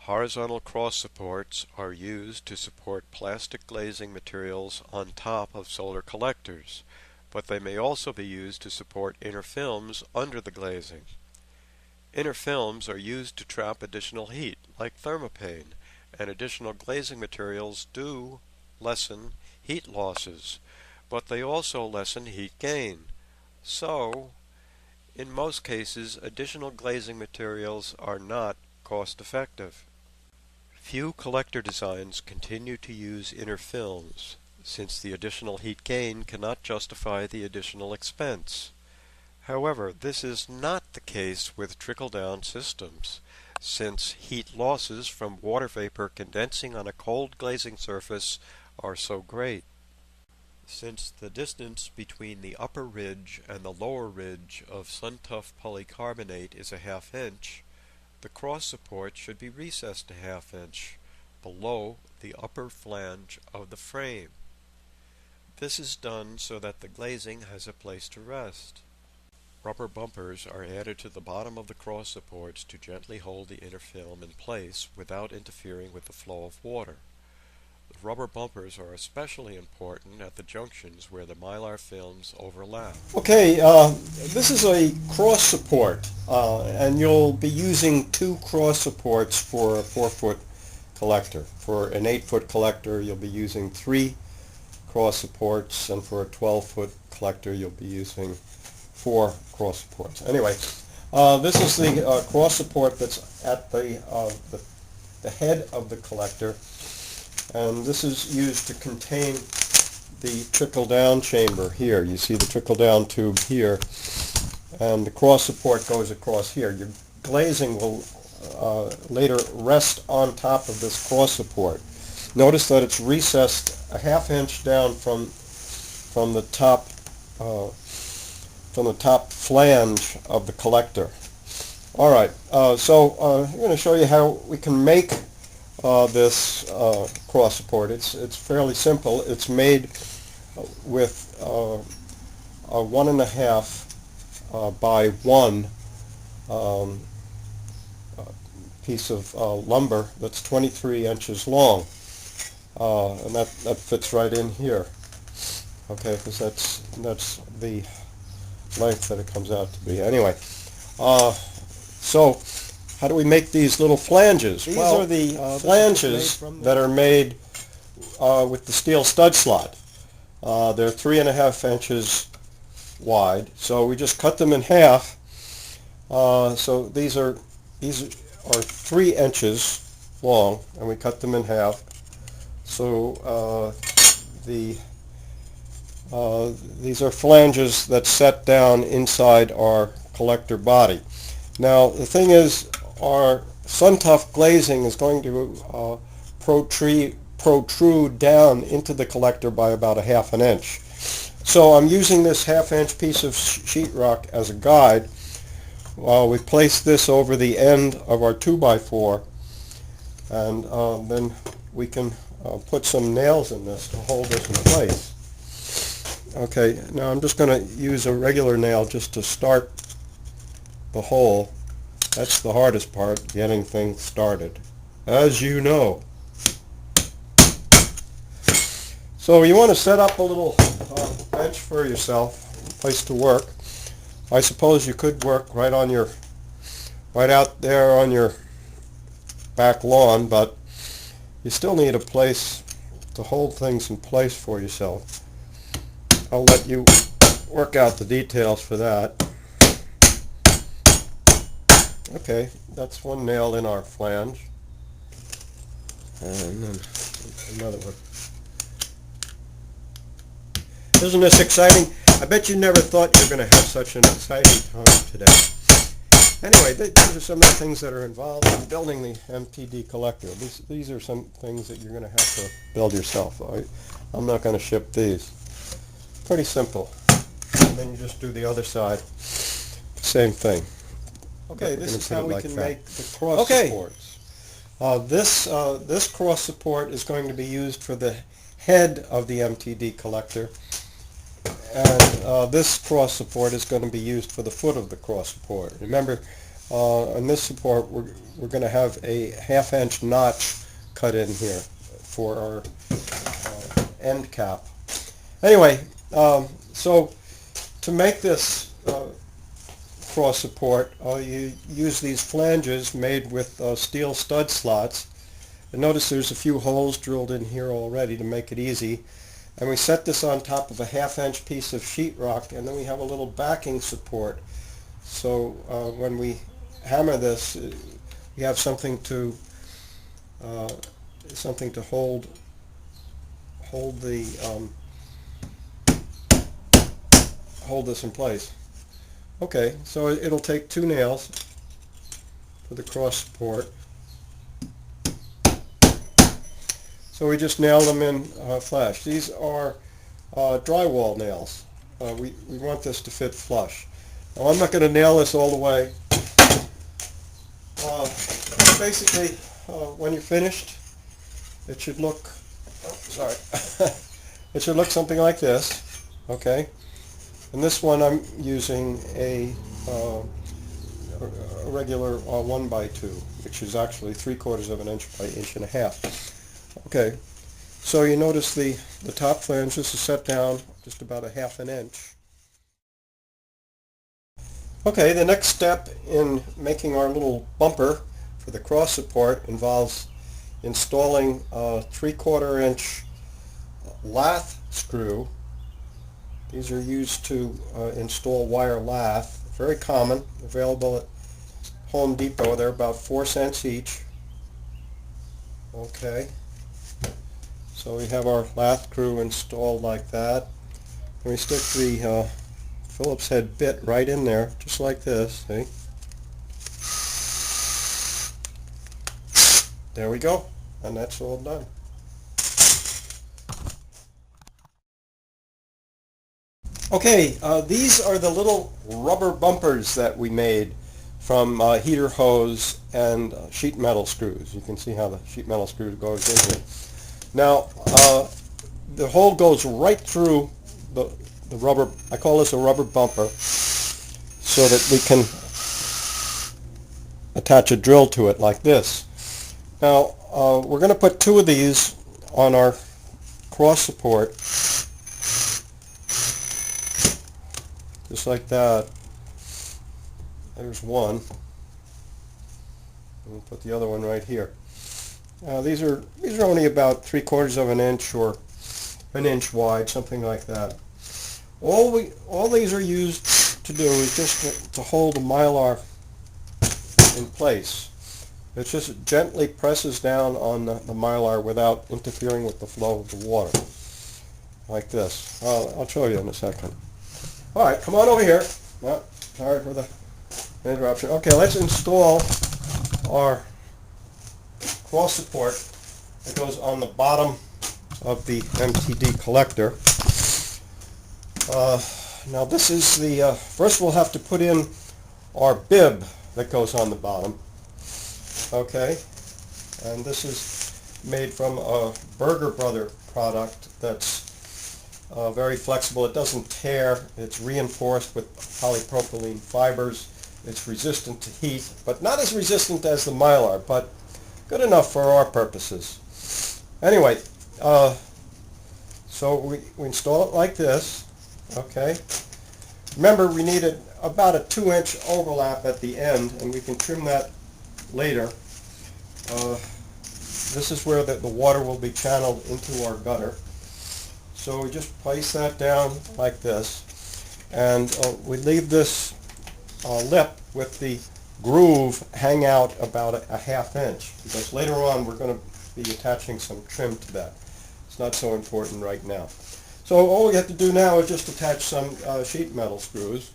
Horizontal cross supports are used to support plastic glazing materials on top of solar collectors, but they may also be used to support inner films under the glazing. Inner films are used to trap additional heat, like thermopane, and additional glazing materials do lessen heat losses, but they also lessen heat gain. So, in most cases, additional glazing materials are not cost effective. Few collector designs continue to use inner films, since the additional heat gain cannot justify the additional expense. However, this is not the case with trickle-down systems, since heat losses from water vapor condensing on a cold glazing surface are so great. Since the distance between the upper ridge and the lower ridge of sun-tough polycarbonate is a ½ inch, the cross support should be recessed a ½ inch below the upper flange of the frame. This is done so that the glazing has a place to rest. Rubber bumpers are added to the bottom of the cross supports to gently hold the inner film in place without interfering with the flow of water. The rubber bumpers are especially important at the junctions where the Mylar films overlap. Okay, this is a cross support, and you'll be using 2 cross supports for a 4-foot collector. For an 8-foot collector, you'll be using 3 cross supports, and for a 12-foot collector, you'll be using 4 cross supports. Anyway, this is the cross support that's at the head of the collector, and this is used to contain the trickle down chamber here. You see the trickle down tube here, and the cross support goes across here. Your glazing will later rest on top of this cross support. Notice that it's recessed a ½ inch down from the top flange of the collector. All right, so I'm going to show you how we can make this cross support. It's fairly simple. It's made with a 1.5 by 1 piece of lumber that's 23 inches long, and that fits right in here. Okay, because that's the length that it comes out to be. Anyway, so how do we make these little flanges? These are the flanges that are made with the steel stud slot. They're 3.5 inches wide, so we just cut them in half. So these are 3 inches long, and we cut them in half. So these are flanges that set down inside our collector body. Now the thing is, our sun-tough glazing is going to protrude down into the collector by about a ½ inch. So I'm using this ½ inch piece of sheetrock as a guide while we place this over the end of our 2x4, and then we can put some nails in this to hold this in place. Okay, now I'm just going to use a regular nail just to start the hole. That's the hardest part, getting things started, as you know. So you want to set up a little bench for yourself, a place to work. I suppose you could work right out there on your back lawn, but you still need a place to hold things in place for yourself. I'll let you work out the details for that. Okay, that's one nail in our flange. And then another one. Isn't this exciting? I bet you never thought you were going to have such an exciting time today. Anyway, these are some of the things that are involved in building the MTD collector. These are some things that you're going to have to build yourself. I'm not going to ship these. Pretty simple. And then you just do the other side. Same thing. Okay, this is how we can make the cross supports. This cross support is going to be used for the head of the MTD collector, and this cross support is going to be used for the foot of the cross support. Remember, On this support, we're going to have a 1/2 inch notch cut in here for our end cap. Anyway, so to make this cross support, you use these flanges made with steel stud slots. And notice there's a few holes drilled in here already to make it easy. And we set this on top of a 1/2 inch piece of sheetrock, and then we have a little backing support. So when we hammer this, we have something to hold this in place. Okay, so it'll take 2 nails for the cross support. So we just nail them in flush. These are drywall nails. We want this to fit flush. Now I'm not going to nail this all the way. Basically, when you're finished, it should look, it should look something like this. Okay, and this one I'm using a regular 1x2, which is actually 3/4 of an inch by 1.5 inches. Okay, so you notice the top flange, this is set down just about a 1/2 inch. Okay, the next step in making our little bumper for the cross support involves installing a 3/4 inch lath screw. These are used to install wire lath. Very common, available at Home Depot. They're about 4 cents each. Okay. So we have our lath screw installed like that. And we stick the Phillips head bit right in there, just like this. See? There we go. And that's all done. Okay, these are the little rubber bumpers that we made from heater hose and sheet metal screws. You can see how the sheet metal screw goes in here. Now, the hole goes right through the rubber. I call this a rubber bumper, so that we can attach a drill to it like this. Now, we're going to put 2 of these on our cross support, just like that. There's one. And we'll put the other one right here. These are only about 3/4 of an inch or an inch wide, something like that. All these are used to do is just to hold the Mylar in place. It just gently presses down on the Mylar without interfering with the flow of the water, like this. I'll show you in a second. All right, come on over here. Oh, sorry for the interruption. Okay, let's install our cross support that goes on the bottom of the MTD collector. Now this is the, first we'll have to put in our bib that goes on the bottom. Okay, and this is made from a Berger Brother product that's very flexible. It doesn't tear. It's reinforced with polypropylene fibers. It's resistant to heat, but not as resistant as the Mylar, but good enough for our purposes. Anyway, so we install it like this. Okay. Remember, we needed about a 2-inch overlap at the end, and we can trim that later. This is where the water will be channeled into our gutter. So we just place that down like this, and we leave this lip with the groove hang out about a 1/2 inch, because later on we're going to be attaching some trim to that. It's not so important right now. So all we have to do now is just attach some sheet metal screws.